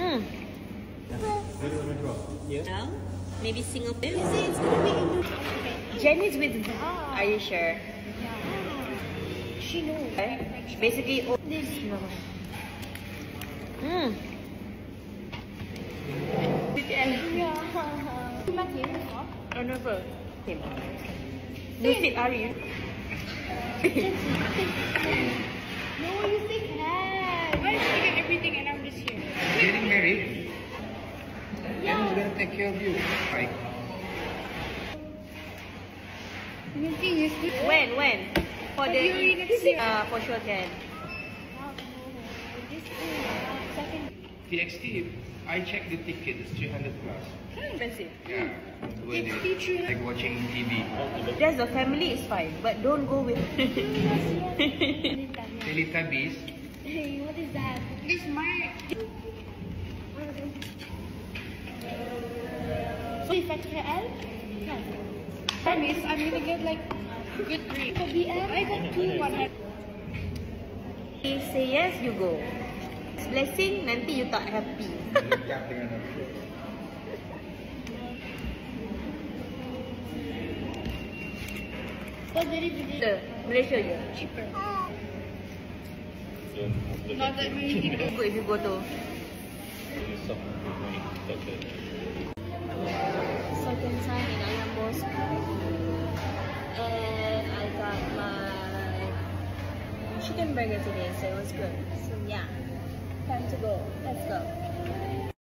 Mm. Yeah. Maybe Singapore. It's gonna be in Jen is with Are you sure? She knows. Basically, oh. This. Mm. Yeah. You met him before? Oh, never. Him. Lucid, are you? No, you think that. Why is she get everything and I'm just here? Getting married? Yeah. And he's gonna take care of you. Right. When? For the February next year. For sure can. TXT, I checked the ticket, it's 300 plus. Expensive. Yeah. It's featuring. Like watching TV. There's a family is fine, but don't go with. Teletubbies. Hey, what is that? It's my. So if I try L? Promise, I'm gonna get like good grade. For BM, I got 2-1. He say yes, you go. Blessing, nanti you tak happy. But very good. The Malaysia je. Cheaper. Not that many people. Good if you go to. Second time in Ayam Bosco. And I got my chicken burger today, so it was good. So yeah, time to go. Let's go.